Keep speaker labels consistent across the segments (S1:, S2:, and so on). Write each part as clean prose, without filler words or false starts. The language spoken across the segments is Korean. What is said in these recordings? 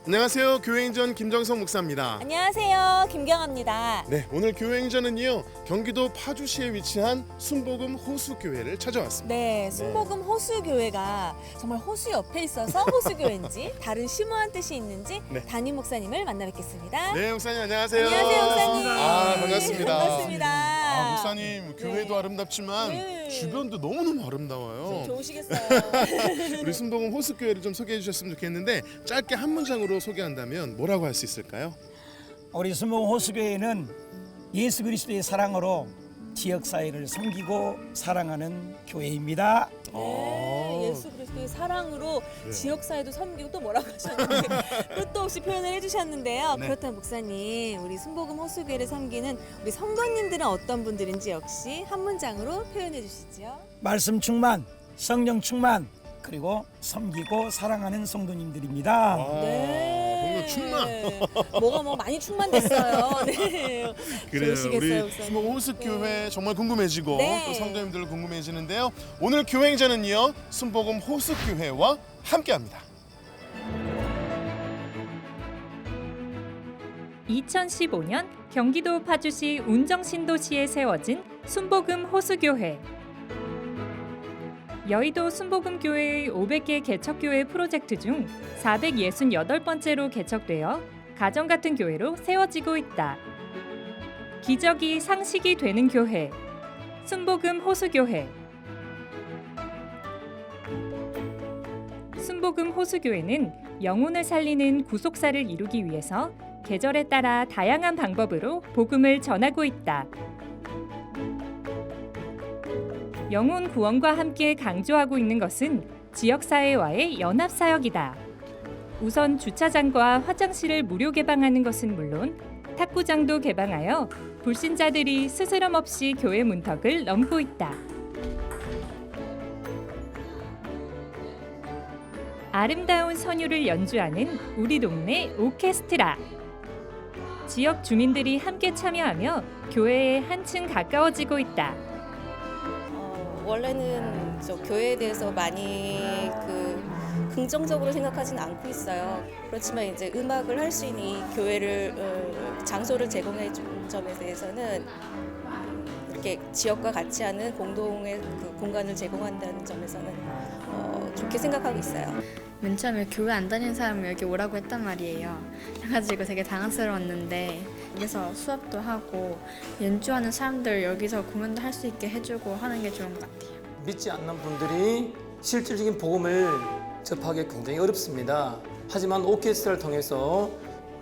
S1: 안녕하세요. 교회행전 김정성 목사입니다.
S2: 안녕하세요. 김경아입니다.
S1: 네, 오늘 교회행전은요, 경기도 파주시에 위치한 순복음 호수교회를 찾아왔습니다.
S2: 네, 순복음 호수교회가 정말 호수 옆에 있어서 호수교회인지 다른 심오한 뜻이 있는지
S1: 네.
S2: 담임 목사님을 만나 뵙겠습니다.
S1: 네, 목사님 안녕하세요.
S2: 안녕하세요, 목사님.
S1: 반갑습니다.
S2: 반갑습니다.
S1: 목사님, 교회도
S2: 네.
S1: 아름답지만
S2: 네.
S1: 주변도 너무너무 아름다워요.
S2: 좋으시겠어요.
S1: 우리 순복음 호수교회를 좀 소개해 주셨으면 좋겠는데 짧게 한 문장으로 소개한다면 뭐라고 할 수 있을까요?
S3: 우리 순복음 호수교회는 예수 그리스도의 사랑으로 지역사회를 섬기고 사랑하는 교회입니다.
S2: 네, 예수 그리스도의 사랑으로 지역사회도 섬기고 또 뭐라고 하셨는데 끝도 없이 표현을 해주셨는데요.
S1: 네.
S2: 그렇다면 목사님, 우리 순복음 호수교회를 섬기는 우리 성도님들은 어떤 분들인지 역시 한 문장으로 표현해 주시죠.
S3: 말씀 충만, 성령 충만, 그리고 섬기고 사랑하는 성도님들입니다.
S1: 정말 충만.
S2: 뭐가 많이 충만됐어요. 네.
S1: 그래요.
S2: 좋으시겠어요,
S1: 우리
S2: 목사님.
S1: 순복음 호수교회 정말 궁금해지고
S2: 네.
S1: 또 성도님들 궁금해지는데요. 오늘 교회행전은요, 순복음 호수교회와 함께합니다.
S4: 2015년 경기도 파주시 운정신도시에 세워진 순복음 호수교회. 여의도 순복음교회의 500개 개척교회 프로젝트 중 468번째로 개척되어 가정 같은 교회로 세워지고 있다. 기적이 상식이 되는 교회, 순복음 호수교회. 순복음 호수교회는 영혼을 살리는 구속사를 이루기 위해서 계절에 따라 다양한 방법으로 복음을 전하고 있다. 영혼 구원과 함께 강조하고 있는 것은 지역사회와의 연합사역이다. 우선 주차장과 화장실을 무료 개방하는 것은 물론 탁구장도 개방하여 불신자들이 스스럼 없이 교회 문턱을 넘고 있다. 아름다운 선율을 연주하는 우리 동네 오케스트라. 지역 주민들이 함께 참여하며 교회에 한층 가까워지고 있다.
S5: 원래는 저 교회에 대해서 많이 긍정적으로 생각하지는 않고 있어요. 그렇지만 이제 음악을 할 수 있는 이 교회를 장소를 제공해 준 점에 대해서는 이렇게 지역과 같이 하는 공동의 그 공간을 제공한다는 점에서는 좋게 생각하고 있어요.
S6: 맨 처음에 교회 안 다니는 사람을 여기 오라고 했단 말이에요. 그래가지고 되게 당황스러웠는데 여기서 수업도 하고 연주하는 사람들 여기서 공연도 할 수 있게 해주고 하는 게 좋은 것 같아요.
S7: 믿지 않는 분들이 실질적인 복음을 접하기 굉장히 어렵습니다. 하지만 오케스트라를 통해서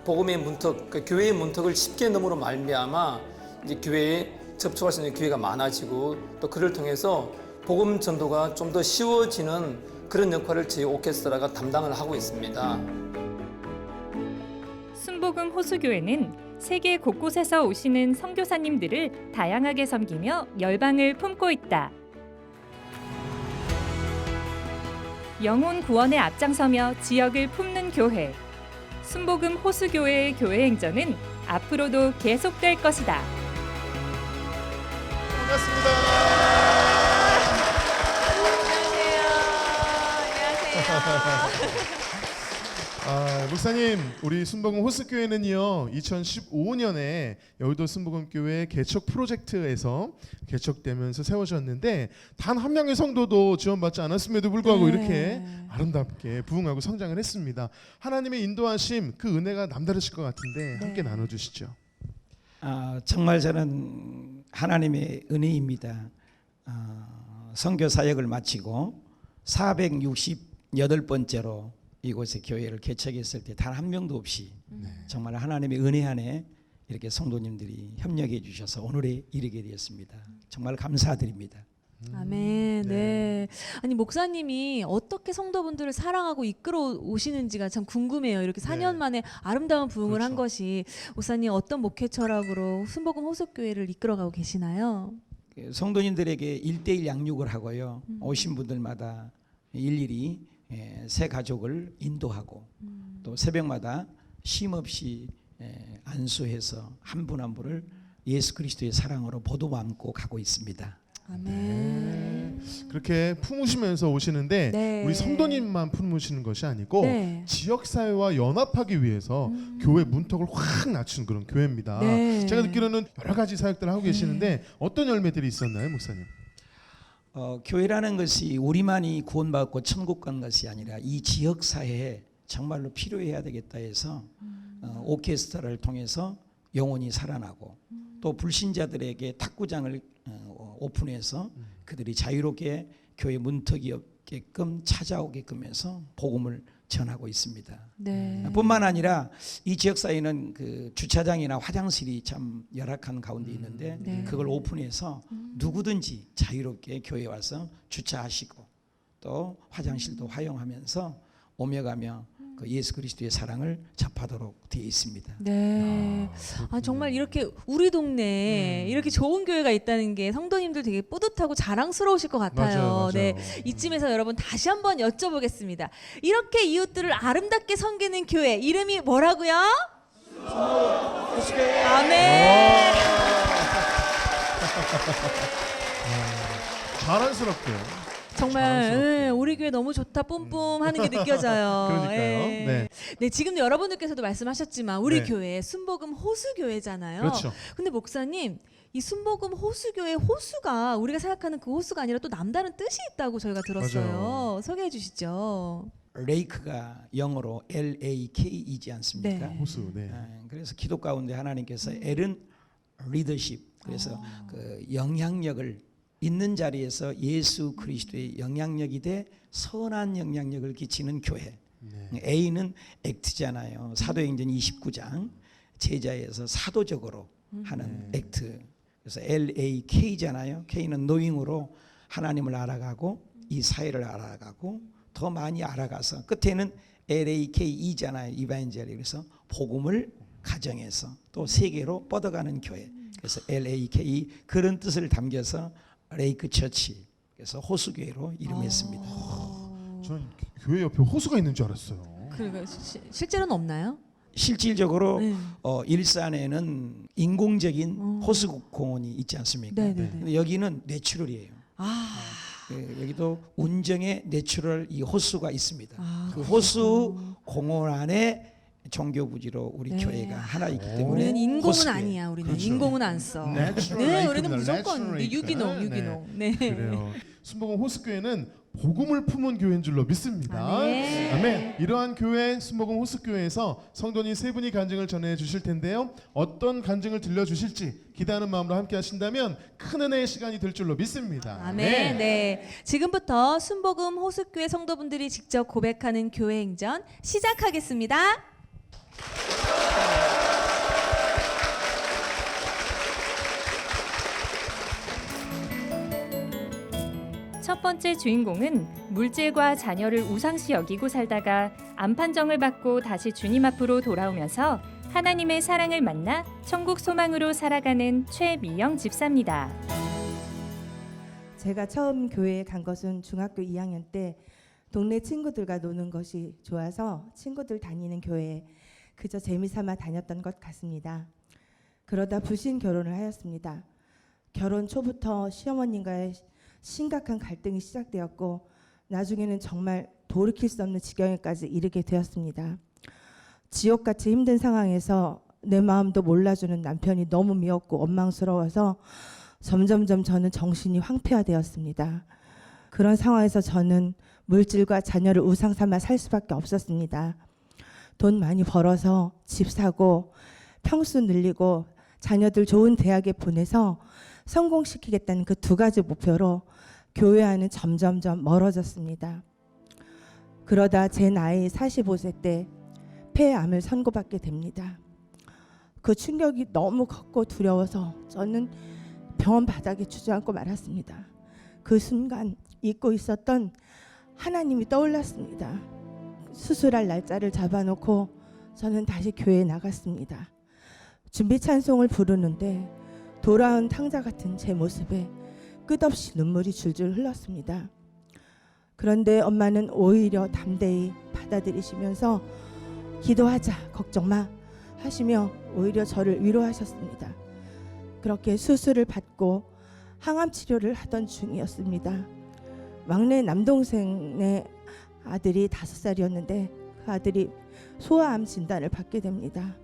S7: 복음의 문턱, 교회의 문턱을 쉽게 넘으로 말미암아 이제 교회에 접촉할 수 있는 기회가 많아지고 또 그를 통해서 복음 전도가 좀 더 쉬워지는 그런 역할을 저희 오케스트라가 담당을 하고 있습니다.
S4: 순복음 호수교회는 세계 곳곳에서 오시는 선교사님들을 다양하게 섬기며 열방을 품고 있다. 영혼 구원에 앞장서며 지역을 품는 교회, 순복음 호수교회의 교회 행전은 앞으로도 계속될 것이다.
S1: 목사님, 우리 순복음 호수교회는요, 2015년에 여의도 순복음교회 개척 프로젝트에서 개척되면서 세워졌는데 단 한 명의 성도도 지원받지 않았음에도 불구하고 이렇게 아름답게 부흥하고 성장을 했습니다. 하나님의 인도하심, 그 은혜가 남다르실 것 같은데 함께 나눠주시죠.
S3: 정말 저는 하나님의 은혜입니다. 선교 사역을 마치고 468번째로 이곳에 교회를 개척했을 때 단 한 명도 없이 정말 하나님의 은혜 안에 이렇게 성도님들이 협력해 주셔서 오늘에 이르게 되었습니다. 정말 감사드립니다.
S2: 아멘. 네. 아니 목사님이 어떻게 성도분들을 사랑하고 이끌어 오시는지가 참 궁금해요. 이렇게 4년 만에 아름다운 부흥을 한 것이 목사님 어떤 목회 철학으로 순복음 호수교회를 이끌어가고 계시나요?
S3: 성도님들에게 1:1 양육을 하고요. 오신 분들마다 일일이 새 가족을 인도하고 또 새벽마다 쉼없이 안수해서 한 분 한 분을 예수 그리스도의 사랑으로 보듬어 안고 가고 있습니다.
S2: 아멘.
S1: 그렇게 품으시면서 오시는데
S2: 네.
S1: 우리 성도님만 품으시는 것이 아니고
S2: 네.
S1: 지역 사회와 연합하기 위해서 교회 문턱을 확 낮춘 그런 교회입니다.
S2: 네.
S1: 제가 듣기로는 여러 가지 사역들을 하고 계시는데 어떤 열매들이 있었나요, 목사님?
S3: 교회라는 것이 우리만이 구원받고 천국 가는 것이 아니라 이 지역 사회에 정말로 필요해야 되겠다 해서 오케스트라를 통해서 영혼이 살아나고 또 불신자들에게 탁구장을 오픈해서 그들이 자유롭게 교회 문턱이 없게끔 찾아오게끔 해서 복음을 전하고 있습니다.
S2: 네.
S3: 뿐만 아니라 이 지역 사회는 그 주차장이나 화장실이 참 열악한 가운데 있는데
S2: 네.
S3: 그걸 오픈해서 누구든지 자유롭게 교회에 와서 주차하시고 또 화장실도 활용하면서 오며 가며 그 예수 그리스도의 사랑을 접하도록 되어 있습니다.
S2: 네. 아, 정말 이렇게 우리 동네에 이렇게 좋은 교회가 있다는 게 성도님들 되게 뿌듯하고 자랑스러우실 것 같아요.
S1: 맞아요.
S2: 네. 이쯤에서 여러분 다시 한번 여쭤보겠습니다. 이렇게 이웃들을 아름답게 섬기는 교회 이름이 뭐라고요? 아멘.
S1: 자랑스럽게요.
S2: 정말
S1: 자랑스럽게.
S2: 우리 교회 너무 좋다 뿜뿜 하는 게 느껴져요.
S1: 그러니까요.
S2: 예.
S1: 네.
S2: 네, 지금 여러분들께서도 말씀하셨지만 우리
S1: 네.
S2: 교회 순복음 호수교회잖아요.
S1: 그렇죠.
S2: 근데 목사님, 이 순복음 호수교회 호수가 우리가 생각하는 그 호수가 아니라 또 남다른 뜻이 있다고 저희가 들었어요.
S1: 맞아요.
S2: 소개해 주시죠.
S3: 레이크가 영어로 LAK이지 않습니까?
S2: 네.
S1: 호수. 네.
S3: 그래서 기도 가운데 하나님께서 L은 리더십, 그래서 그 영향력을 있는 자리에서 예수 그리스도의 영향력이 돼 선한 영향력을 끼치는 교회.
S1: 네.
S3: A는 액트잖아요. 사도행전 29장 제자에서 사도적으로 하는 액트. 그래서 LAK잖아요. K는 노잉으로 하나님을 알아가고 이 사회를 알아가고 더 많이 알아가서 끝에는 LAK이잖아요. 이반젤리. 그래서 복음을 가정에서 또 세계로 뻗어가는 교회. 그래서 LAK 그런 뜻을 담겨서 레이크 처치. 그래서 호수교회로 이름했습니다.
S1: 저는 교회 옆에 호수가 있는 줄 알았어요.
S2: 그러니까 실제로는 없나요?
S3: 실질적으로
S2: 네.
S3: 일산에는 인공적인 호수 공원이 있지 않습니까?
S2: 네네네.
S3: 근데 여기는 내추럴이에요. 여기도 운정의 내추럴 이 호수가 있습니다. 그 호수 공원 안에 종교 부지로 우리
S2: 네.
S3: 교회가 하나 있기 때문에
S2: 우리는 인공은
S3: 호수교회.
S2: 아니야. 우리는
S1: 그렇죠.
S2: 인공은 안 써.
S1: 내추럴
S2: 네,
S1: 레이크입니다.
S2: 우리는 무조건
S1: 내추럴 레이크.
S2: 유기농, 유기농. 네.
S1: 그래요. 순복음 호수교회는 복음을 품은 교회인 줄로 믿습니다.
S2: 아멘.
S1: 아멘. 이러한 교회 순복음 호수교회에서 성도님 세 분이 간증을 전해 주실 텐데요. 어떤 간증을 들려 주실지 기대하는 마음으로 함께 하신다면 큰 은혜의 시간이 될 줄로 믿습니다.
S2: 아멘. 네. 지금부터 순복음 호수교회 성도분들이 직접 고백하는 교회 행전 시작하겠습니다.
S4: 첫 번째 주인공은 물질과 자녀를 우상시 여기고 살다가 암판정을 받고 다시 주님 앞으로 돌아오면서 하나님의 사랑을 만나 천국 소망으로 살아가는 최미영 집사입니다.
S8: 제가 처음 교회에 간 것은 중학교 2학년 때 동네 친구들과 노는 것이 좋아서 친구들 다니는 교회에 그저 재미삼아 다녔던 것 같습니다. 그러다 불신 결혼을 하였습니다. 결혼 초부터 시어머님과의 심각한 갈등이 시작되었고 나중에는 정말 돌이킬 수 없는 지경에까지 이르게 되었습니다. 지옥같이 힘든 상황에서 내 마음도 몰라주는 남편이 너무 미웠고 원망스러워서 점점점 저는 정신이 황폐화되었습니다. 그런 상황에서 저는 물질과 자녀를 우상 삼아 살 수밖에 없었습니다. 돈 많이 벌어서 집 사고 평수 늘리고 자녀들 좋은 대학에 보내서 성공시키겠다는 그 두 가지 목표로 교회와는 점점점 멀어졌습니다. 그러다 제 나이 45세 때 폐암을 선고받게 됩니다. 그 충격이 너무 컸고 두려워서 저는 병원 바닥에 주저앉고 말았습니다. 그 순간 잊고 있었던 하나님이 떠올랐습니다. 수술할 날짜를 잡아놓고 저는 다시 교회에 나갔습니다. 준비 찬송을 부르는데 돌아온 탕자 같은 제 모습에 끝없이 눈물이 줄줄 흘렀습니다. 그런데 엄마는 오히려 담대히 받아들이시면서 기도하자, 걱정 마 하시며 오히려 저를 위로하셨습니다. 그렇게 수술을 받고 항암 치료를 하던 중이었습니다. 막내 남동생의 아들이 5살이었는데 그 아들이 소아암 진단을 받게 됩니다.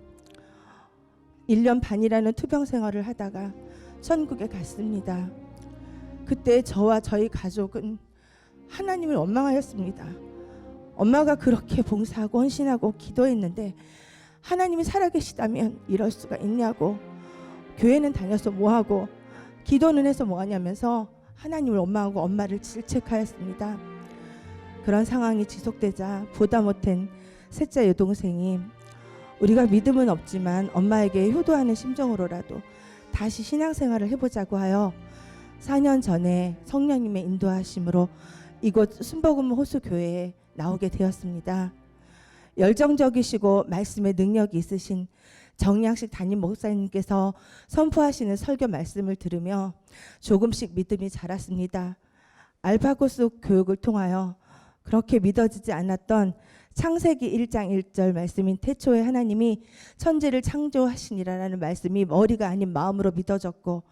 S8: 1년 반이라는 투병 생활을 하다가 천국에 갔습니다. 그때 저와 저희 가족은 하나님을 원망하였습니다. 엄마가 그렇게 봉사하고 헌신하고 기도했는데 하나님이 살아계시다면 이럴 수가 있냐고, 교회는 다녀서 뭐하고 기도는 해서 뭐하냐면서 하나님을 원망하고 엄마를 질책하였습니다. 그런 상황이 지속되자 보다 못한 셋째 여동생이 우리가 믿음은 없지만 엄마에게 효도하는 심정으로라도 다시 신앙생활을 해보자고 하여 4년 전에 성령님의 인도하심으로 이곳 순복음 호수교회에 나오게 되었습니다. 열정적이시고 말씀에 능력이 있으신 정량식 담임 목사님께서 선포하시는 설교 말씀을 들으며 조금씩 믿음이 자랐습니다. 알파고스 교육을 통하여 그렇게 믿어지지 않았던 창세기 1장 1절 말씀인 태초에 하나님이 천지를 창조하시니라라는 말씀이 머리가 아닌 마음으로 믿어졌고,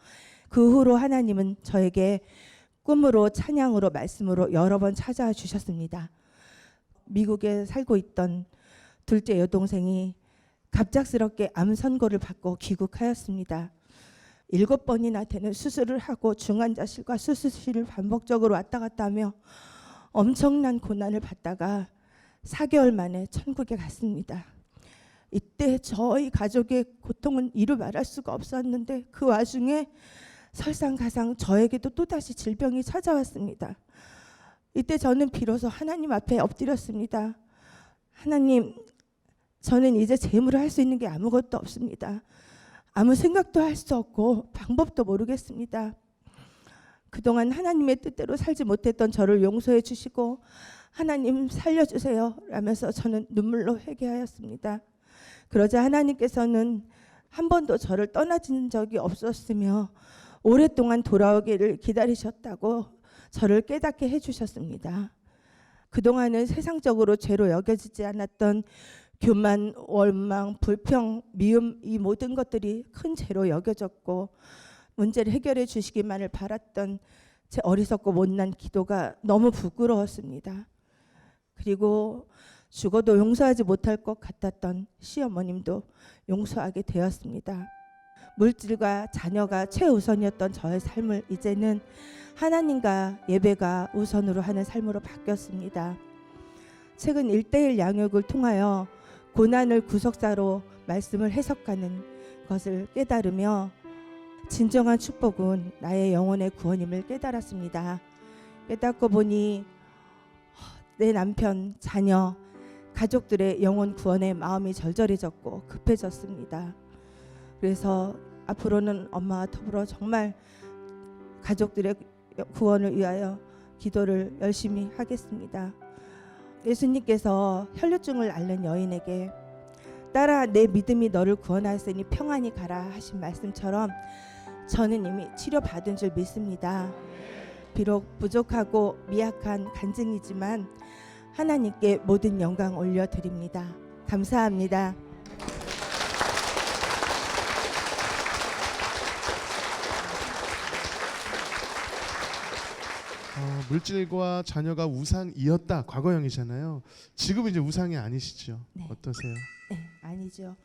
S8: 그 후로 하나님은 저에게 꿈으로 찬양으로 말씀으로 여러 번 찾아와 주셨습니다. 미국에 살고 있던 둘째 여동생이 갑작스럽게 암 선고를 받고 귀국하였습니다. 7번이나 되는 수술을 하고 중환자실과 수술실을 반복적으로 왔다 갔다 하며 엄청난 고난을 받다가 4개월 만에 천국에 갔습니다. 이때 저희 가족의 고통은 이루 말할 수가 없었는데 그 와중에 설상가상 저에게도 또다시 질병이 찾아왔습니다. 이때 저는 비로소 하나님 앞에 엎드렸습니다. 하나님, 저는 이제 재물을 할 수 있는 게 아무것도 없습니다. 아무 생각도 할 수 없고 방법도 모르겠습니다. 그동안 하나님의 뜻대로 살지 못했던 저를 용서해 주시고 하나님 살려주세요 라면서 저는 눈물로 회개하였습니다. 그러자 하나님께서는 한 번도 저를 떠나진 적이 없었으며 오랫동안 돌아오기를 기다리셨다고 저를 깨닫게 해주셨습니다. 그동안은 세상적으로 죄로 여겨지지 않았던 교만, 원망, 불평, 미움, 이 모든 것들이 큰 죄로 여겨졌고 문제를 해결해 주시기만을 바랐던 제 어리석고 못난 기도가 너무 부끄러웠습니다. 그리고 죽어도 용서하지 못할 것 같았던 시어머님도 용서하게 되었습니다. 물질과 자녀가 최우선이었던 저의 삶을 이제는 하나님과 예배가 우선으로 하는 삶으로 바뀌었습니다. 최근 1:1 양육을 통하여 고난을 구속사로 말씀을 해석하는 것을 깨달으며 진정한 축복은 나의 영혼의 구원임을 깨달았습니다. 깨닫고 보니 내 남편, 자녀, 가족들의 영혼 구원에 마음이 절절해졌고 급해졌습니다. 그래서 앞으로는 엄마와 더불어 정말 가족들의 구원을 위하여 기도를 열심히 하겠습니다. 예수님께서 혈류증을 앓는 여인에게 딸아, 내 믿음이 너를 구원하였으니 평안히 가라 하신 말씀처럼 저는 이미 치료받은 줄 믿습니다. 비록 부족하고 미약한 간증이지만 하나님께 모든 영광 올려드립니다. 감사합니다.
S1: 물질과 자녀가 우상이었다, 과거형이잖아요. 지금은 이제 우상이 아니시죠?
S8: 네.
S1: 어떠세요?
S8: 네, 아니죠.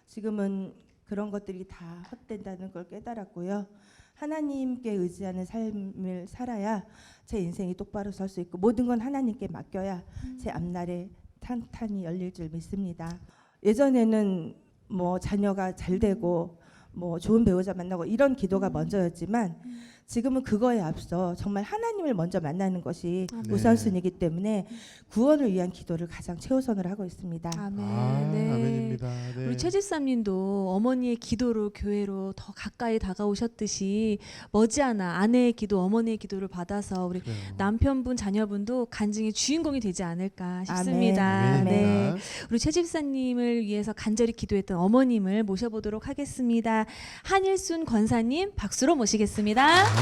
S8: 지금은 그런 것들이 다 헛된다는 걸 깨달았고요. 하나님께 의지하는 삶을 살아야 제 인생이 똑바로 설 수 있고 모든 건 하나님께 맡겨야 제 앞날에 탄탄히 열릴 줄 믿습니다. 예전에는 뭐 자녀가 잘 되고 뭐 좋은 배우자 만나고 이런 기도가 먼저였지만 지금은 그거에 앞서 정말 하나님을 먼저 만나는 것이
S1: 네.
S8: 우선순위이기 때문에 구원을 위한 기도를 가장 최우선으로 하고 있습니다.
S2: 아멘.
S1: 네. 아멘입니다. 네.
S2: 우리 최 집사님도 어머니의 기도로 교회로 더 가까이 다가오셨듯이 머지않아 아내의 기도, 어머니의 기도를 받아서 우리
S1: 그래요.
S2: 남편분, 자녀분도 간증의 주인공이 되지 않을까 싶습니다.
S8: 아멘.
S2: 네.
S1: 아멘입니다.
S2: 우리 최 집사님을 위해서 간절히 기도했던 어머님을 모셔보도록 하겠습니다. 한일순 권사님 박수로 모시겠습니다.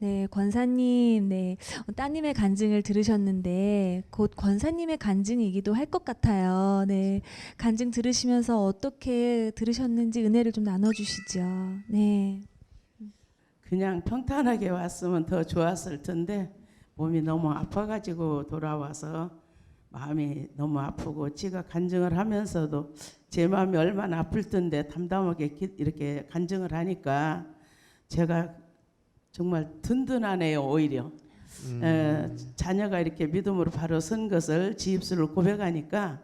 S2: 네, 권사님, 네, 따님의 간증을 들으셨는데 곧 권사님의 간증이기도 할 것 같아요. 네, 간증 들으시면서 어떻게 들으셨는지 은혜를 좀 나눠주시죠. 네.
S9: 그냥 평탄하게 왔으면 더 좋았을 텐데 몸이 너무 아파가지고 돌아와서 마음이 너무 아프고 지가 간증을 하면서도 제 마음이 얼마나 아플 텐데 담담하게 이렇게 간증을 하니까 제가 정말 든든하네요. 오히려 자녀가 이렇게 믿음으로 바로 선 것을 지 입술로 고백하니까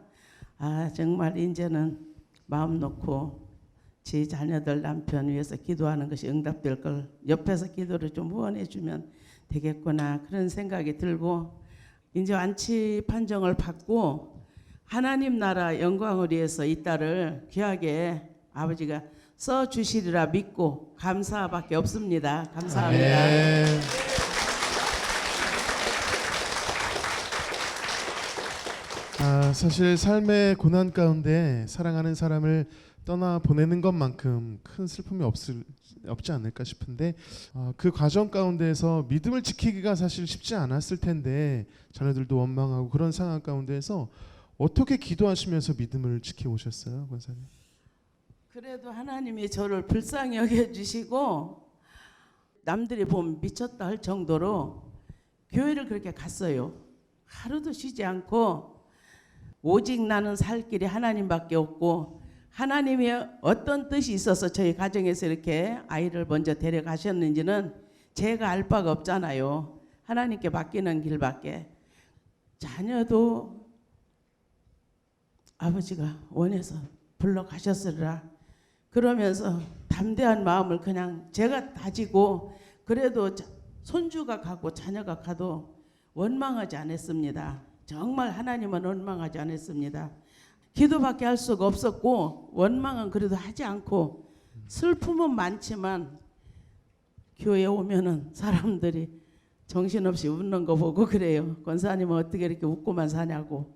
S9: 아 정말 이제는 마음 놓고 제 자녀들 남편 위해서 기도하는 것이 응답될 걸 옆에서 기도를 좀 후원해 주면 되겠구나 그런 생각이 들고 이제 완치 판정을 받고 하나님 나라 영광을 위해서 이 딸을 귀하게 아버지가 써 주시리라 믿고 감사밖에 없습니다. 감사합니다.
S1: 네. 사실 삶의 고난 가운데 사랑하는 사람을 떠나 보내는 것만큼 큰 슬픔이 없지 않을까 싶은데 그 과정 가운데에서 믿음을 지키기가 사실 쉽지 않았을 텐데 자녀들도 원망하고 그런 상황 가운데에서 어떻게 기도하시면서 믿음을 지켜오셨어요, 권사님?
S9: 그래도 하나님이 저를 불쌍히 여겨주시고 남들이 보면 미쳤다 할 정도로 교회를 그렇게 갔어요. 하루도 쉬지 않고 오직 나는 살 길이 하나님밖에 없고 하나님이 어떤 뜻이 있어서 저희 가정에서 이렇게 아이를 먼저 데려가셨는지는 제가 알 바가 없잖아요. 하나님께 맡기는 길밖에. 자녀도 아버지가 원해서 불러가셨으리라. 그러면서 담대한 마음을 그냥 제가 다지고 그래도 손주가 가고 자녀가 가도 원망하지 않았습니다. 정말 하나님은 원망하지 않았습니다. 기도밖에 할 수가 없었고 원망은 그래도 하지 않고 슬픔은 많지만 교회에 오면은 사람들이 정신없이 웃는 거 보고 그래요. 권사님은 어떻게 이렇게 웃고만 사냐고.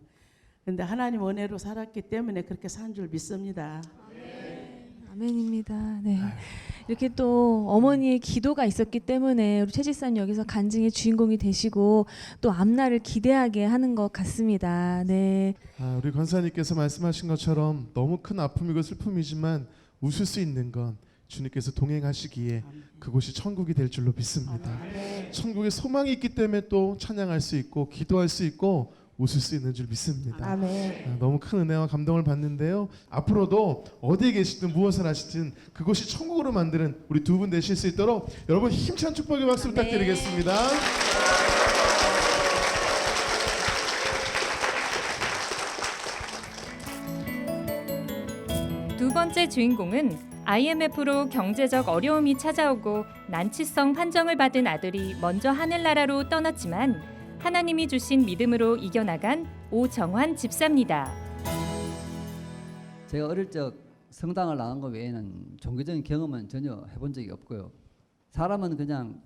S9: 근데 하나님 은혜로 살았기 때문에 그렇게 산 줄 믿습니다.
S2: 아멘입니다. 네. 이렇게 또 어머니의 기도가 있었기 때문에 우리 최 집사님 여기서 간증의 주인공이 되시고 또 앞날을 기대하게 하는 것 같습니다. 네.
S1: 우리 권사님께서 말씀하신 것처럼 너무 큰 아픔이고 슬픔이지만 웃을 수 있는 건 주님께서 동행하시기에 그곳이 천국이 될 줄로 믿습니다. 천국에 소망이 있기 때문에 또 찬양할 수 있고 기도할 수 있고 웃을 수 있는 줄 믿습니다.
S8: 아멘.
S1: 너무 큰 은혜와 감동을 받는데요. 앞으로도 어디에 계시든 무엇을 하시든 그곳이 천국으로 만드는 우리 두 분 되실 수 있도록 여러분 힘찬 축복의 박수 부탁드리겠습니다.
S4: 두 번째 주인공은 IMF로 경제적 어려움이 찾아오고 난치성 판정을 받은 아들이 먼저 하늘나라로 떠났지만 하나님이 주신 믿음으로 이겨나간 오정환 집사입니다.
S10: 제가 어릴 적 성당을 나간 것 외에는 종교적인 경험은 전혀 해본 적이 없고요. 사람은 그냥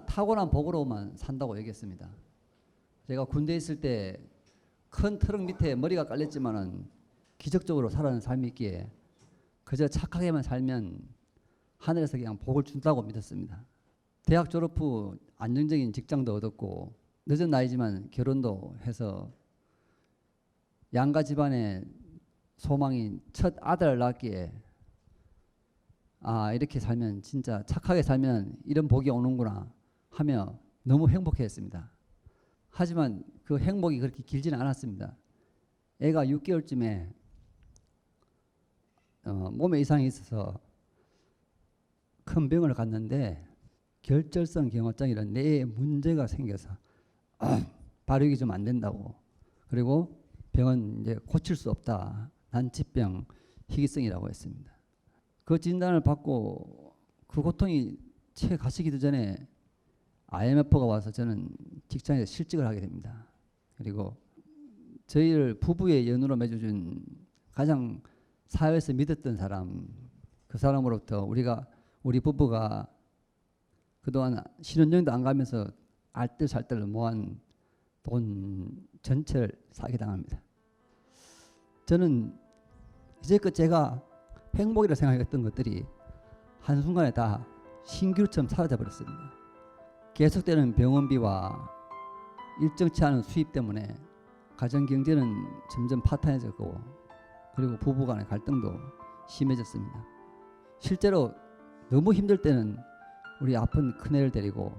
S10: 타고난 복으로만 산다고 얘기했습니다. 제가 군대에 있을 때 큰 트럭 밑에 머리가 깔렸지만은 기적적으로 살아가는 삶이 있기에 그저 착하게만 살면 하늘에서 그냥 복을 준다고 믿었습니다. 대학 졸업 후 안정적인 직장도 얻었고 늦은 나이지만 결혼도 해서 양가 집안의 소망인 첫 아들을 낳기에 이렇게 살면 진짜 착하게 살면 이런 복이 오는구나 하며 너무 행복했습니다. 하지만 그 행복이 그렇게 길지는 않았습니다. 애가 6개월쯤에 몸에 이상이 있어서 큰 병을 갔는데 결절성 경화증이라는 뇌에 문제가 생겨서 발육이 좀 안 된다고. 그리고 병은 이제 고칠 수 없다. 난치병, 희귀성이라고 했습니다. 그 진단을 받고 그 고통이 채 가시기도 전에 IMF가 와서 저는 직장에서 실직을 하게 됩니다. 그리고 저희를 부부의 연으로 맺어준 가장 사회에서 믿었던 사람, 그 사람으로부터 우리 부부가 그동안 신혼여행도 안 가면서 알뜰살뜰 모은 돈 전체를 사기당합니다. 저는 이제껏 제가 행복이라 생각했던 것들이 한순간에 다 신기루처럼 사라져 버렸습니다. 계속되는 병원비와 일정치 않은 수입 때문에 가정 경제는 점점 파탄해졌고 그리고 부부 간의 갈등도 심해졌습니다. 실제로 너무 힘들 때는 우리 아픈 큰애를 데리고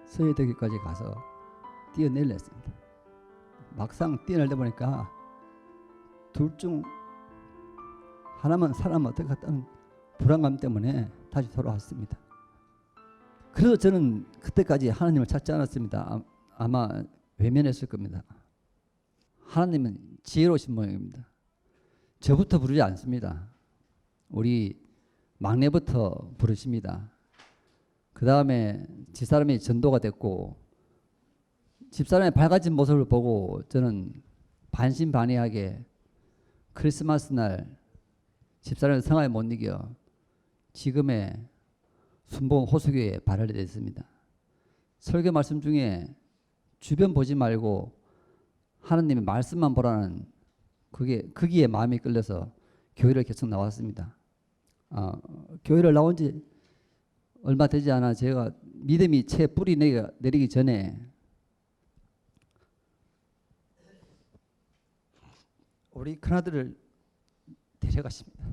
S10: 서해대교까지 가서 뛰어내려 했습니다. 막상 뛰어내다 보니까 둘 중 하나만 살아면 어떡하다는 불안감 때문에 다시 돌아왔습니다. 그래서 저는 그때까지 하나님을 찾지 않았습니다. 아마 외면했을 겁니다. 하나님은 지혜로우신 모양입니다. 저부터 부르지 않습니다. 우리 막내부터 부르십니다. 그 다음에 집사람이 전도가 됐고 집사람의 밝아진 모습을 보고 저는 반신반의하게 크리스마스 날 집사람의 성화에 못 이겨 지금의 순복음 호수교회에 발을 됐습니다. 설교 말씀 중에 주변 보지 말고 하나님의 말씀만 보라는 거기에 마음이 끌려서 교회를 계속 나왔습니다. 교회를 나온 지 얼마 되지 않아 제가 믿음이 채 뿌리 내리기 전에 우리 큰아들을 데려갔습니다.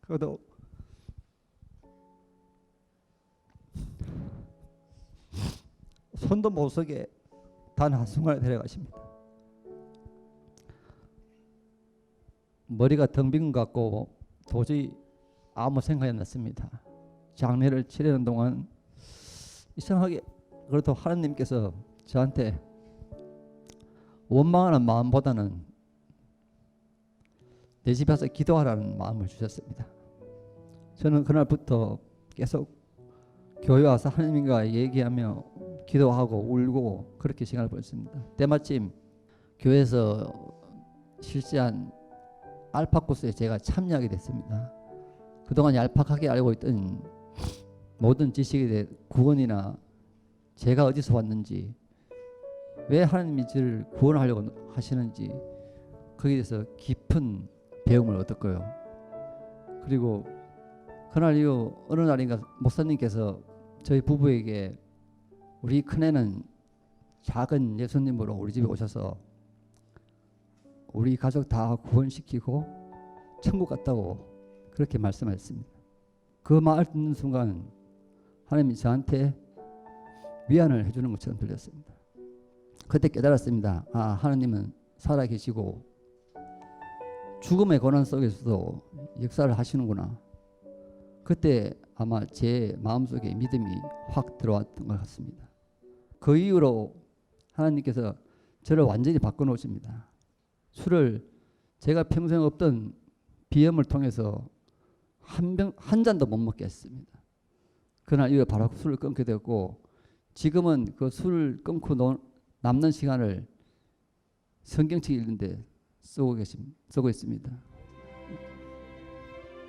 S10: 그래도 손도 못 서게 단 한순간에 데려가십니다. 머리가 텅 빈 것 같고 도저히 아무 생각이 안 났습니다. 장례를 치르는 동안 이상하게 그래도 하나님께서 저한테 원망하는 마음보다는 내 집에 와서 기도하라는 마음을 주셨습니다. 저는 그날부터 계속 교회 와서 하나님과 얘기하며 기도하고 울고 그렇게 시간을 보냈습니다. 때마침 교회에서 실시한 알파 코스에 제가 참여하게 됐습니다. 그동안 얄팍하게 알고 있던 모든 지식에 대해 구원이나 제가 어디서 왔는지 왜 하나님이 저를 구원하려고 하시는지 거기에 대해서 깊은 배움을 얻었고요. 그리고 그날 이후 어느 날인가 목사님께서 저희 부부에게 우리 큰애는 작은 예수님으로 우리 집에 오셔서 우리 가족 다 구원시키고 천국 갔다고 그렇게 말씀하셨습니다. 그 말을 듣는 순간 하나님이 저한테 위안을 해주는 것처럼 들렸습니다. 그때 깨달았습니다. 하나님은 살아계시고 죽음의 고난 속에서도 역사를 하시는구나. 그때 아마 제 마음속에 믿음이 확 들어왔던 것 같습니다. 그 이후로 하나님께서 저를 완전히 바꿔놓으십니다. 술을 제가 평생 없던 비염을 통해서 한 잔도 못 먹게 했습니다. 그날 이후에 바로 술을 끊게 되었고 지금은 그 술을 끊고 남는 시간을 성경책 읽는데 쓰고 있습니다.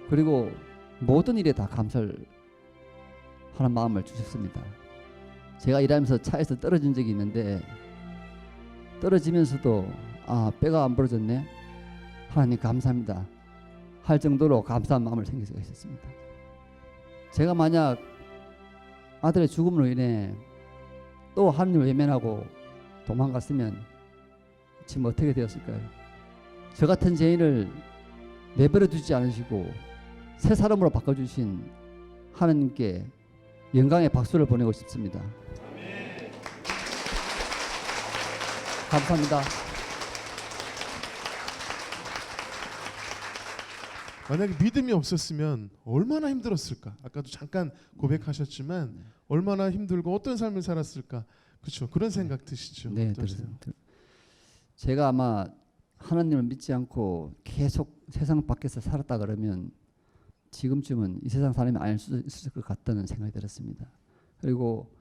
S10: 그리고 모든 일에 다 감사를 하는 마음을 주셨습니다. 제가 일하면서 차에서 떨어진 적이 있는데 떨어지면서도 뼈가 안 부러졌네. 하나님 감사합니다. 할 정도로 감사한 마음을 생길 수가 있었습니다. 제가 만약 아들의 죽음으로 인해 또 하나님을 외면하고 도망갔으면 지금 어떻게 되었을까요? 저 같은 죄인을 내버려 두지 않으시고 새 사람으로 바꿔주신 하나님께 영광의 박수를 보내고 싶습니다. 감사합니다.
S1: 만약에 믿음이 없었으면 얼마나 힘들었을까? 아까도 잠깐 고백하셨지만 얼마나 힘들고 어떤 삶을 살았을까? 그렇죠. 그런 생각 드시죠?
S10: 네,
S1: 어떠세요?
S10: 제가 아마 하나님을 믿지 않고 계속 세상 밖에서 살았다 그러면 지금쯤은 이 세상 사람이 아닐 수 있을 것 같다는 생각이 들었습니다. 그리고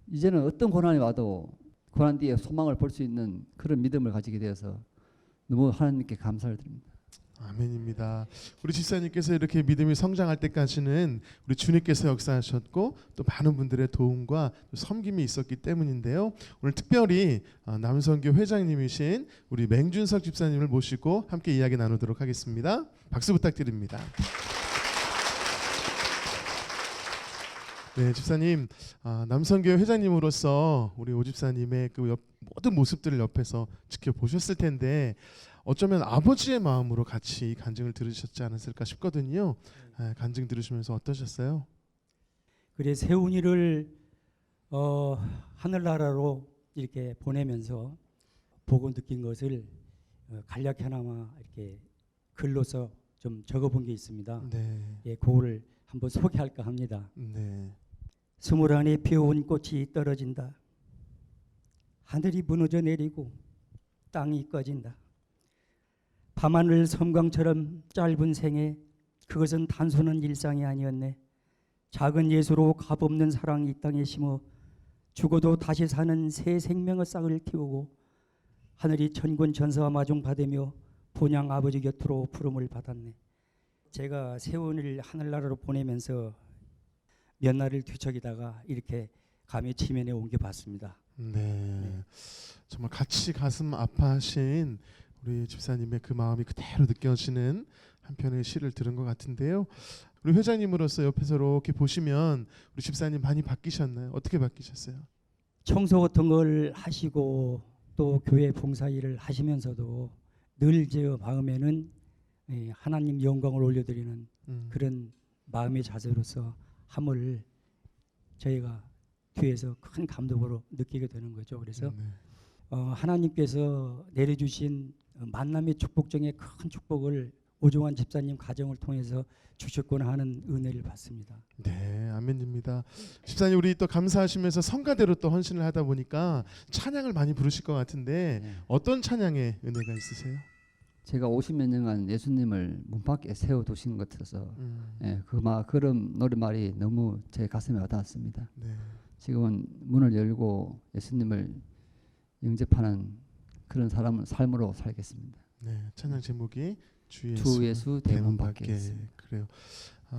S10: 이제는 어떤 고난이 와도 고난 뒤에 소망을 볼 수 있는 그런 믿음을 가지게 되어서 너무 하나님께 감사를 드립니다.
S1: 아멘입니다. 우리 집사님께서 이렇게 믿음이 성장할 때까지는 우리 주님께서 역사하셨고 또 많은 분들의 도움과 또 섬김이 있었기 때문인데요. 오늘 특별히 남선교 회장님이신 우리 맹준석 집사님을 모시고 함께 이야기 나누도록 하겠습니다. 박수 부탁드립니다. 네, 집사님, 남성교회 회장님으로서 우리 오 집사님의 그 모든 모습들을 옆에서 지켜보셨을 텐데 어쩌면 아버지의 마음으로 같이 간증을 들으셨지 않았을까 싶거든요. 간증 들으시면서 어떠셨어요?
S11: 그래 세훈이를 하늘나라로 이렇게 보내면서 보고 느낀 것을 간략하나마 이렇게 글로서 좀 적어본 게 있습니다.
S1: 네,
S11: 예, 그거를 한번 소개할까 합니다.
S1: 네,
S11: 스물 안에 피어온 꽃이 떨어진다. 하늘이 무너져 내리고 땅이 꺼진다. 밤하늘 섬광처럼 짧은 생에 그것은 단순한 일상이 아니었네. 작은 예수로 값없는 사랑이 이 땅에 심어 죽어도 다시 사는 새 생명의 싹을 틔우고 하늘이 천군 천사와 마중 받으며 본향 아버지 곁으로 부름을 받았네. 제가 세훈을 하늘나라로 보내면서 몇 날을 뒤척이다가 이렇게 감히 지면에 옮겨봤습니다.
S1: 네. 정말 같이 가슴 아파하신 우리 집사님의 그 마음이 그대로 느껴지는 한 편의 시를 들은 것 같은데요. 우리 회장님으로서 옆에서 이렇게 보시면 우리 집사님 많이 바뀌셨나요? 어떻게 바뀌셨어요?
S11: 청소 같은 걸 하시고 또 교회 봉사일을 하시면서도 늘 제 마음에는 하나님 영광을 올려드리는 그런 마음의 자세로서 함을 저희가 뒤에서 큰 감동으로 느끼게 되는 거죠. 그래서 하나님께서 내려주신 만남의 축복 중에 큰 축복을 오종환 집사님 가정을 통해서 주셨구나 하는 은혜를 받습니다.
S1: 네, 아멘입니다. 집사님, 우리 또 감사하시면서 성가대로 또 헌신을 하다 보니까 찬양을 많이 부르실 것 같은데 어떤 찬양의 은혜가 있으세요?
S10: 제가 50몇 년간 예수님을 문 밖에 세워두신 것 같아서 그런 노래말이 너무 제 가슴에 와닿았습니다.
S1: 네.
S10: 지금은 문을 열고 예수님을 영접하는 그런 삶으로 살겠습니다.
S1: 네, 찬양 제목이 주
S10: 예수 대문 밖에 있습니다.
S1: 그래요.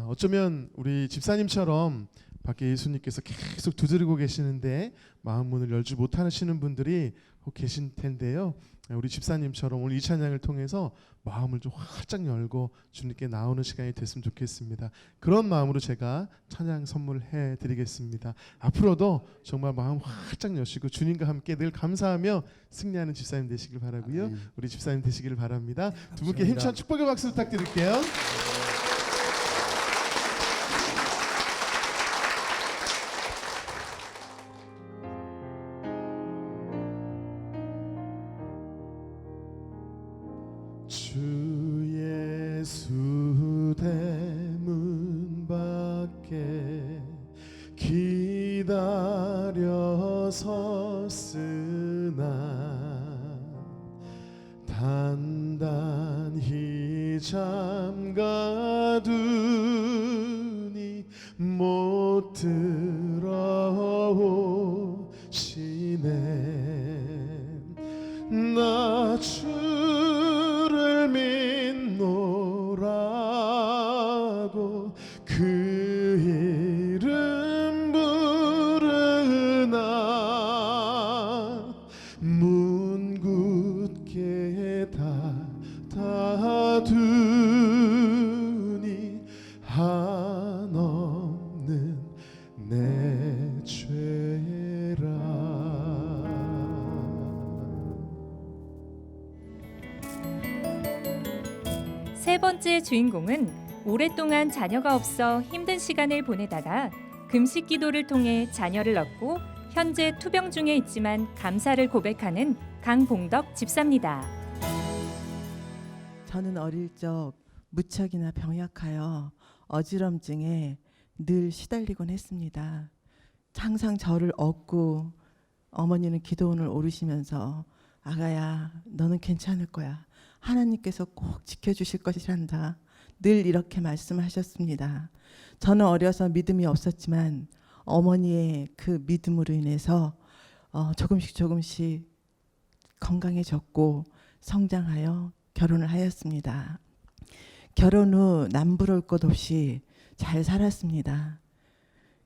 S1: 어쩌면 우리 집사님처럼 밖에 예수님께서 계속 두드리고 계시는데 마음 문을 열지 못하시는 분들이 혹 계신 텐데요. 우리 집사님처럼 오늘 이 찬양을 통해서 마음을 좀 활짝 열고 주님께 나오는 시간이 됐으면 좋겠습니다. 그런 마음으로 제가 찬양 선물해 드리겠습니다. 앞으로도 정말 마음 활짝 여시고 주님과 함께 늘 감사하며 승리하는 집사님 되시길 바라고요. 우리 집사님 되시길 바랍니다. 두 분께 힘찬 축복의 박수 부탁드릴게요. 주 예수 대문 밖에 기다려 섰으나 단단히 잠가두니 못 들어오시네. 나 주를 믿노라고 그 이름 부르나 문 굳게 닫아두니 한없는 내 죄라.
S4: 세 번째 주인공은 오랫동안 자녀가 없어 힘든 시간을 보내다가 금식 기도를 통해 자녀를 얻고 현재 투병 중에 있지만 감사를 고백하는 강봉덕 집사입니다.
S12: 저는 어릴 적 무척이나 병약하여 어지럼증에 늘 시달리곤 했습니다. 항상 저를 얻고 어머니는 기도원을 오르시면서 아가야 너는 괜찮을 거야. 하나님께서 꼭 지켜주실 것이란다. 늘 이렇게 말씀하셨습니다. 저는 어려서 믿음이 없었지만 어머니의 그 믿음으로 인해서 조금씩 건강해졌고 성장하여 결혼을 하였습니다. 결혼 후 남부러울 것 없이 잘 살았습니다.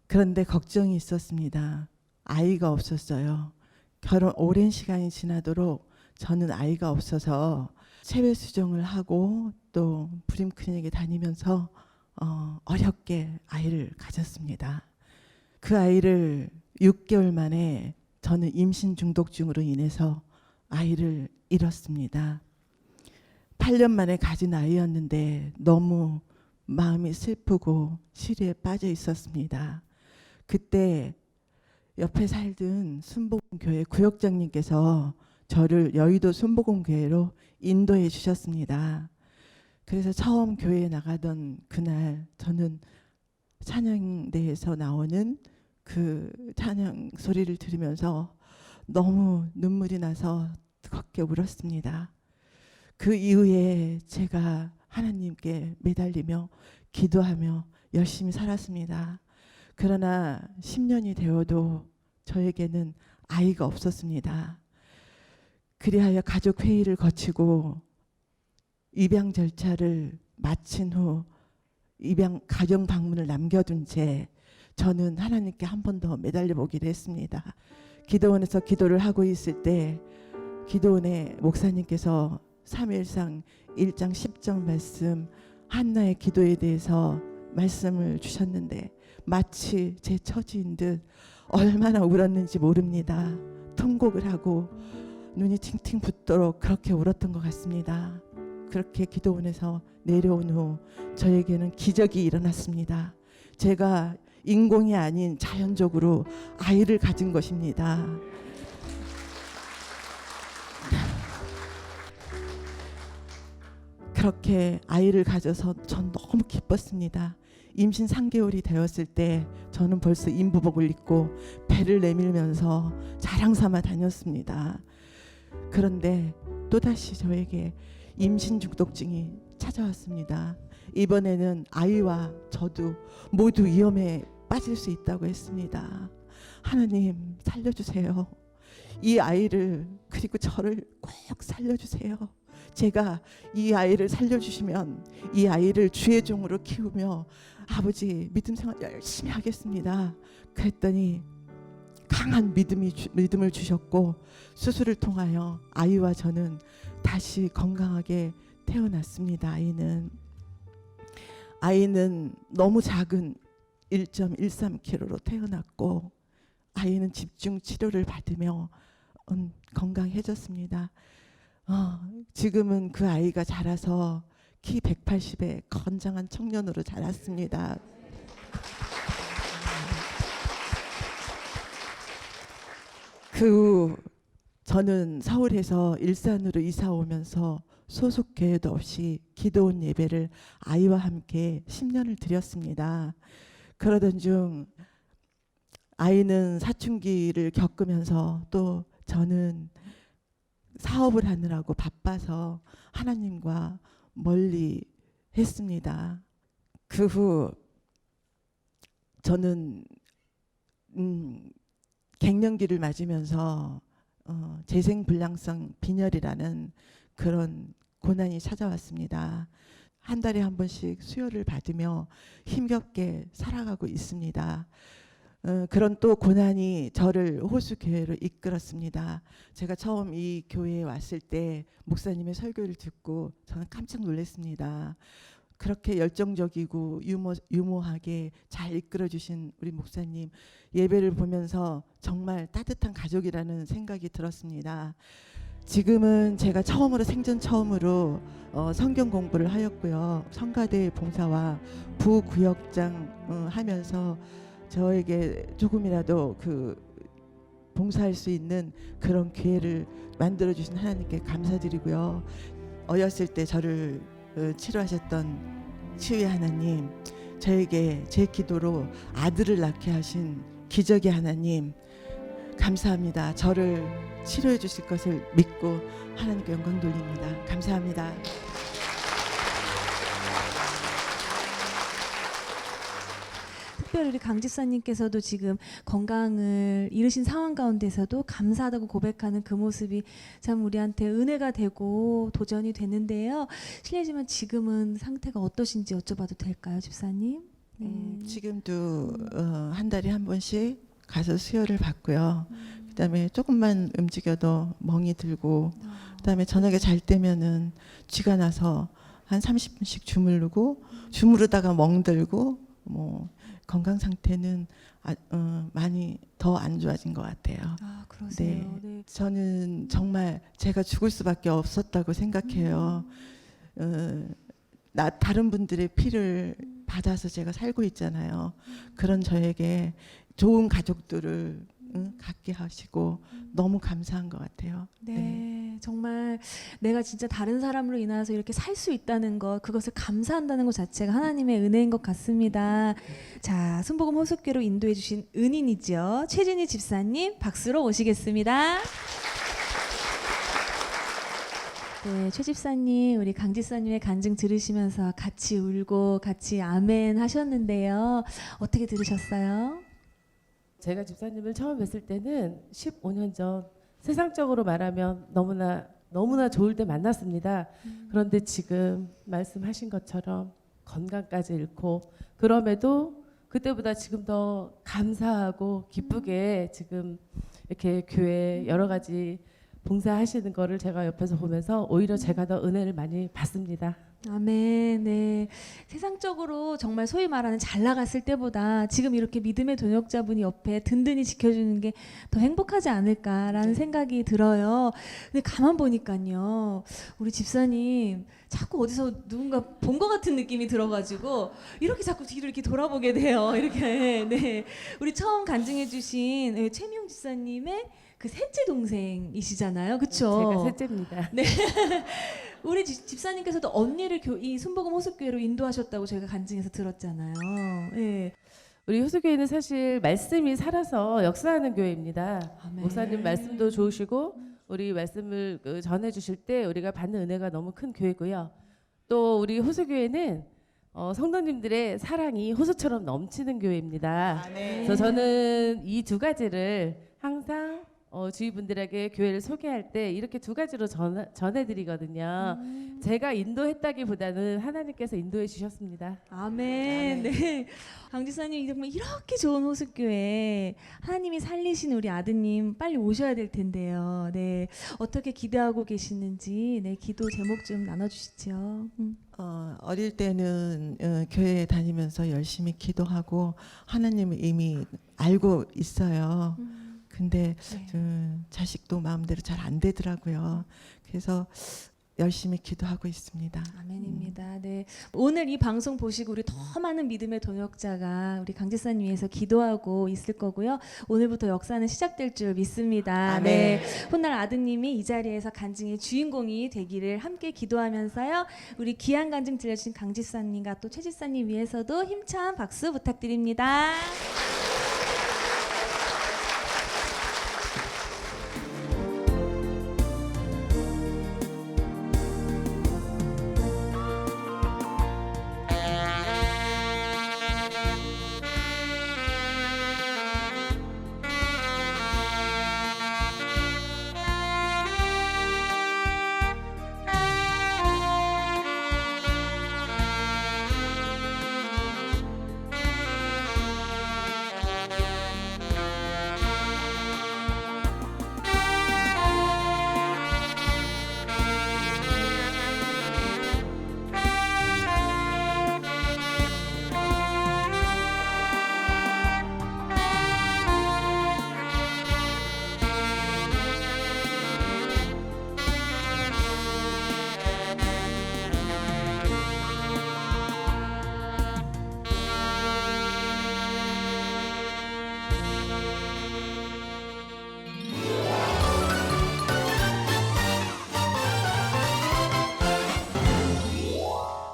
S12: 그런데 걱정이 있었습니다. 아이가 없었어요. 결혼 오랜 시간이 지나도록 저는 아이가 없어서 체외 수정을 하고 또 브림 클리닉에 다니면서 어렵게 아이를 가졌습니다. 그 아이를 6개월 만에 저는 임신 중독증으로 인해서 아이를 잃었습니다. 8년 만에 가진 아이였는데 너무 마음이 슬프고 시리에 빠져 있었습니다. 그때 옆에 살던 순복음교회 구역장님께서 저를 여의도 순복음교회로 인도해 주셨습니다. 그래서 처음 교회에 나가던 그날 저는 찬양대에서 나오는 그 찬양 소리를 들으면서 너무 눈물이 나서 뜨겁게 울었습니다. 그 이후에 제가 하나님께 매달리며 기도하며 열심히 살았습니다. 그러나 10년이 되어도 저에게는 아이가 없었습니다. 그리하여 가족 회의를 거치고 입양 절차를 마친 후 입양 가정 방문을 남겨둔 채 저는 하나님께 한 번 더 매달려 보기로 했습니다. 기도원에서 기도를 하고 있을 때 기도원의 목사님께서 3일상 1장 10절 말씀 한나의 기도에 대해서 말씀을 주셨는데 마치 제 처지인 듯 얼마나 울었는지 모릅니다. 통곡을 하고 눈이 팅팅 붓도록 그렇게 울었던 것 같습니다. 그렇게 기도원에서 내려온 후 저에게는 기적이 일어났습니다. 제가 인공이 아닌 자연적으로 아이를 가진 것입니다. 그렇게 아이를 가져서 전 너무 기뻤습니다. 임신 3개월이 되었을 때 저는 벌써 인부복을 입고 배를 내밀면서 자랑 삼아 다녔습니다. 그런데 또다시 저에게 임신 중독증이 찾아왔습니다. 이번에는 아이와 저도 모두 위험에 빠질 수 있다고 했습니다. 하나님 살려주세요. 이 아이를 그리고 저를 꼭 살려주세요. 제가 이 아이를 살려주시면 이 아이를 주의 종으로 키우며 아버지 믿음 생활 열심히 하겠습니다. 그랬더니 강한 믿음을 주셨고 수술을 통하여 아이와 저는 다시 건강하게 태어났습니다. 아이는 너무 작은 1.13kg로 태어났고 아이는 집중 치료를 받으며 건강해졌습니다. 지금은 그 아이가 자라서 키 180에 건장한 청년으로 자랐습니다. 그 후 저는 서울에서 일산으로 이사 오면서 소속 교회도 없이 기도원 예배를 아이와 함께 10년을 드렸습니다. 그러던 중 아이는 사춘기를 겪으면서 또 저는 사업을 하느라고 바빠서 하나님과 멀리 했습니다. 그 후 저는 갱년기를 맞으면서 재생불량성 빈혈이라는 그런 고난이 찾아왔습니다. 한 달에 한 번씩 수혈을 받으며 힘겹게 살아가고 있습니다. 그런 또 고난이 저를 호수교회로 이끌었습니다. 제가 처음 이 교회에 왔을 때 목사님의 설교를 듣고 저는 깜짝 놀랐습니다. 그렇게 열정적이고 유모하게 잘 이끌어주신 우리 목사님 예배를 보면서 정말 따뜻한 가족이라는 생각이 들었습니다. 지금은 제가 생전 처음으로 성경 공부를 하였고요. 성가대 봉사와 부구역장 하면서 저에게 조금이라도 봉사할 수 있는 그런 기회를 만들어주신 하나님께 감사드리고요. 어렸을 때 저를 치료하셨던 치유의 하나님, 저에게 제 기도로 아들을 낳게 하신 기적의 하나님 감사합니다. 저를 치료해 주실 것을 믿고 하나님께 영광 돌립니다. 감사합니다.
S2: 특별히 우리 강 집사님께서도 지금 건강을 잃으신 상황 가운데서도 감사하다고 고백하는 그 모습이 참 우리한테 은혜가 되고 도전이 되는데요. 실례지만 지금은 상태가 어떠신지 여쭤봐도 될까요, 집사님? 네.
S12: 지금도 한 달에 한 번씩 가서 수혈을 받고요. 그다음에 조금만 움직여도 멍이 들고, 그다음에 저녁에 잘 때면은 쥐가 나서 한 30분씩 주무르고 주무르다가 멍들고 건강 상태는 많이 더 안 좋아진 것 같아요.
S2: 아, 그러세요. 네.
S12: 저는 정말 제가 죽을 수밖에 없었다고 생각해요. 다른 분들의 피를 받아서 제가 살고 있잖아요. 그런 저에게 좋은 가족들을 갖게 하시고 너무 감사한 것 같아요.
S2: 네, 정말 내가 진짜 다른 사람으로 인하여서 이렇게 살 수 있다는 것, 그것을 감사한다는 것 자체가 하나님의 은혜인 것 같습니다. 자, 순복음 호숫교로 인도해 주신 은인이죠. 최진희 집사님 박수로 모시겠습니다. 네, 최 집사님, 우리 강 집사님의 간증 들으시면서 같이 울고 같이 아멘 하셨는데요. 어떻게 들으셨어요?
S13: 제가 집사님을 처음 뵀을 때는 15년 전, 세상적으로 말하면 너무나 좋을 때 만났습니다. 그런데 지금 말씀하신 것처럼 건강까지 잃고, 그럼에도 그때보다 지금 더 감사하고 기쁘게 지금 이렇게 교회 여러 가지 봉사하시는 거를 제가 옆에서 보면서 오히려 제가 더 은혜를 많이 받습니다.
S2: 아멘. 네. 세상적으로 정말 소위 말하는 잘 나갔을 때보다 지금 이렇게 믿음의 동역자분이 옆에 든든히 지켜주는 게 더 행복하지 않을까라는 생각이 들어요. 근데 가만 보니까요, 우리 집사님 자꾸 어디서 누군가 본 것 같은 느낌이 들어가지고 이렇게 자꾸 뒤로 이렇게 돌아보게 돼요. 이렇게. 네. 우리 처음 간증해주신 최미용 집사님의 그 셋째 동생이시잖아요, 그렇죠?
S13: 제가 셋째입니다.
S2: 네. 우리 집사님께서도 언니를 이 순복음 호숫교회로 인도하셨다고 저희가 간증해서 들었잖아요. 네.
S13: 우리 호수교회는 사실 말씀이 살아서 역사하는 교회입니다.
S2: 아멘.
S13: 목사님 말씀도 좋으시고 우리 말씀을 전해주실 때 우리가 받는 은혜가 너무 큰 교회고요. 또 우리 호수교회는 성도님들의 사랑이 호수처럼 넘치는 교회입니다. 그래서 저는 이 두 가지를 항상 주위 분들에게 교회를 소개할 때 이렇게 두 가지로 전해드리거든요. 제가 인도했다기보다는 하나님께서 인도해 주셨습니다.
S2: 아멘. 네. 강 지사님 정말 이렇게 좋은 호숫교회 하나님이 살리신 우리 아드님 빨리 오셔야 될 텐데요. 네. 어떻게 기대하고 계시는지 네, 기도 제목 좀 나눠주시죠.
S12: 어릴 때는 교회에 다니면서 열심히 기도하고 하나님을 이미 알고 있어요. 근데 자식도 마음대로 잘 안 되더라고요. 그래서 열심히 기도하고 있습니다.
S2: 아멘입니다. 네. 오늘 이 방송 보시고 우리 더 많은 믿음의 동역자가 우리 강 지사님 위해서 기도하고 있을 거고요. 오늘부터 역사는 시작될 줄 믿습니다.
S12: 아멘.
S2: 네. 훗날 아드님이 이 자리에서 간증의 주인공이 되기를 함께 기도하면서요. 우리 귀한 간증 들려주신 강 지사님과 또 최 지사님 위해서도 힘찬 박수 부탁드립니다.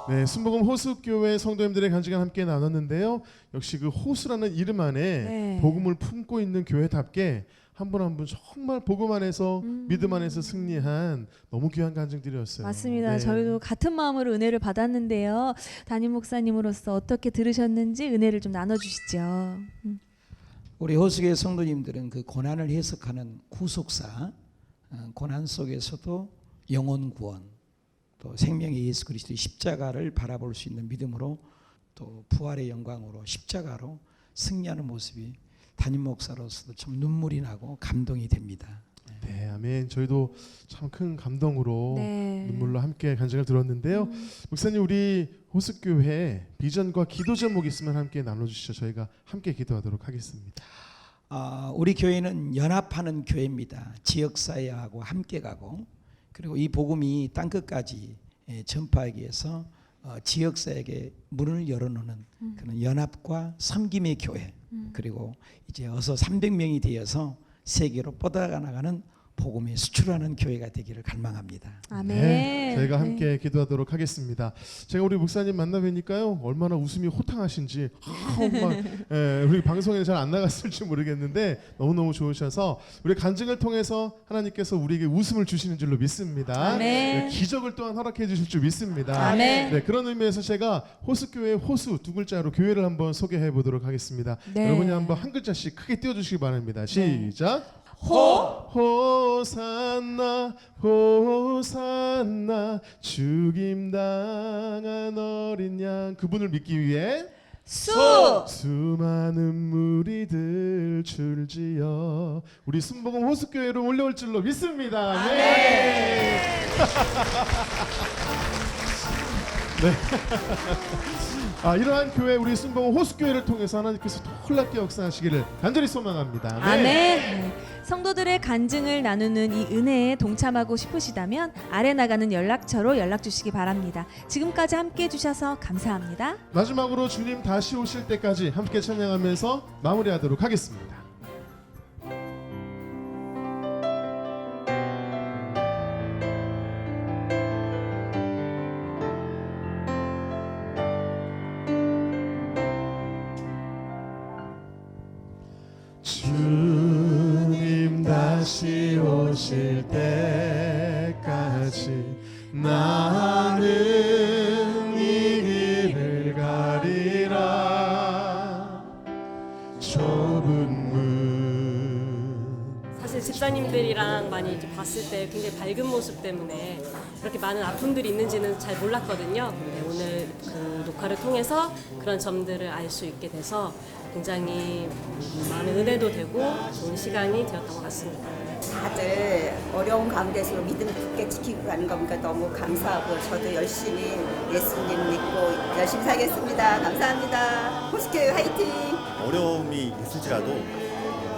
S1: 네, 순복음 호수교회 성도님들의 간증을 함께 나눴는데요. 역시 그 호수라는 이름 안에
S2: 네.
S1: 복음을 품고 있는 교회답게 한 분 한 분 정말 복음 안에서 믿음 안에서 승리한 너무 귀한 간증들이었어요.
S2: 맞습니다.
S1: 네.
S2: 저희도 같은 마음으로 은혜를 받았는데요. 담임 목사님으로서 어떻게 들으셨는지 은혜를 좀 나눠주시죠.
S3: 우리 호수교회 성도님들은 그 고난을 해석하는 구속사, 고난 속에서도 영혼 구원, 또 생명의 예수 그리스도의 십자가를 바라볼 수 있는 믿음으로 또 부활의 영광으로 십자가로 승리하는 모습이 담임 목사로서도 참 눈물이 나고 감동이 됩니다.
S1: 네, 아멘. 저희도 참 큰 감동으로
S2: 네.
S1: 눈물로 함께 간증을 들었는데요. 목사님, 우리 호숫교회 비전과 기도 제목 있으면 함께 나눠주시죠. 저희가 함께 기도하도록 하겠습니다.
S3: 우리 교회는 연합하는 교회입니다. 지역사회하고 함께 가고, 그리고 이 복음이 땅끝까지 전파하기 위해서 지역사회에게 문을 열어놓는 그런 연합과 섬김의 교회, 그리고 이제 어서 300명이 되어서 세계로 뻗어나가는 복음에 수출하는 교회가 되기를 갈망합니다.
S2: 아멘.
S1: 네, 저희가 함께
S2: 네.
S1: 기도하도록 하겠습니다. 제가 우리 목사님 만나 뵈니까요, 얼마나 웃음이 호탕하신지 우리 방송에 잘 안 나갔을지 모르겠는데 너무너무 좋으셔서 우리 간증을 통해서 하나님께서 우리에게 웃음을 주시는 줄로 믿습니다.
S2: 아멘.
S1: 네, 기적을 또한 허락해 주실 줄 믿습니다.
S2: 아멘.
S1: 네, 그런 의미에서 제가 호수교회 호수 두 글자로 교회를 한번 소개해 보도록 하겠습니다.
S2: 네.
S1: 여러분이 한번 한 글자씩 크게 띄워주시기 바랍니다. 시작. 호산나 호산나 죽임당한 어린 양, 그분을 믿기 위해 수많은 무리들 줄지어 우리 순복음 호수교회로 몰려올 줄로 믿습니다. 네. 네. 이러한 교회, 우리 순복음 호수교회를 통해서 하나님께서 놀랍게 역사하시기를 간절히 소망합니다. 네.
S2: 아멘. 네. 성도들의 간증을 나누는 이 은혜에 동참하고 싶으시다면 아래 나가는 연락처로 연락 주시기 바랍니다. 지금까지 함께 해주셔서 감사합니다.
S1: 마지막으로 주님 다시 오실 때까지 함께 찬양하면서 마무리하도록 하겠습니다. 주님 다시 오실 때까지 나는 이 길을 가리라. 좁은 문.
S14: 사실 집사님들이랑 많이 이렇게 봤을 때 굉장히 밝은 모습 때문에 그렇게 많은 아픔들이 있는지는 잘 몰랐거든요. 근데 오늘 그 녹화를 통해서 그런 점들을 알 수 있게 돼서 굉장히 마음의 은혜도 되고 좋은 시간이 되었던 것 같습니다.
S15: 다들 어려운 가운데서 믿음 굳게 지키고 가는 거 보니까 너무 감사하고, 저도 열심히 예수님 믿고 열심히 살겠습니다. 감사합니다. 호수교회 화이팅!
S16: 어려움이 있을지라도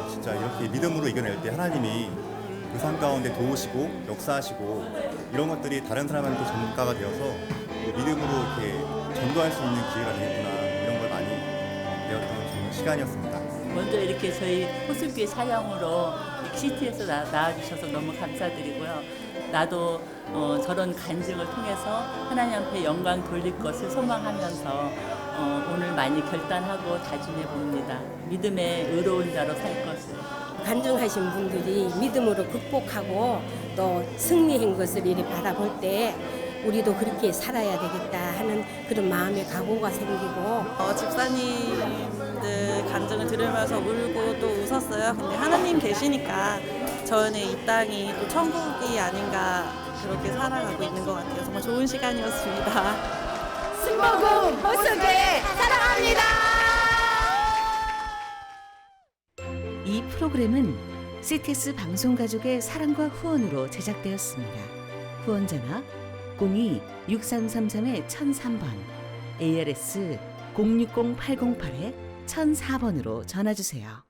S16: 진짜 이렇게 믿음으로 이겨낼 때 하나님이 그 삶 가운데 도우시고 역사하시고, 이런 것들이 다른 사람한테 전가가 되어서 믿음으로 이렇게 전도할 수 있는 기회가 되겠구나, 이런 걸 많이 배웠던 좋은 시간이었습니다.
S17: 먼저 이렇게 저희 호수교회 사역으로 CT에서 나와주셔서 너무 감사드리고요. 나도 저런 간증을 통해서 하나님 앞에 영광 돌릴 것을 소망하면서 오늘 많이 결단하고 다짐해 봅니다. 믿음의 의로운 자로 살 것을.
S18: 간증하신 분들이 믿음으로 극복하고 또 승리한 것을 이리 바라볼 때 우리도 그렇게 살아야 되겠다 하는 그런 마음의 각오가 생기고,
S19: 집사님들 간증을 들으면서 울고 또 웃었어요. 근데 하나님 계시니까 저는 이 땅이 또 천국이 아닌가, 그렇게 살아가고 있는 것 같아요. 정말 좋은 시간이었습니다.
S15: 순복음 호수교회 사랑합니다.
S20: 이 프로그램은 CTS 방송가족의 사랑과 후원으로 제작되었습니다. 후원전화 02-6333-1003번, ARS 060-808-1004번으로 전화주세요.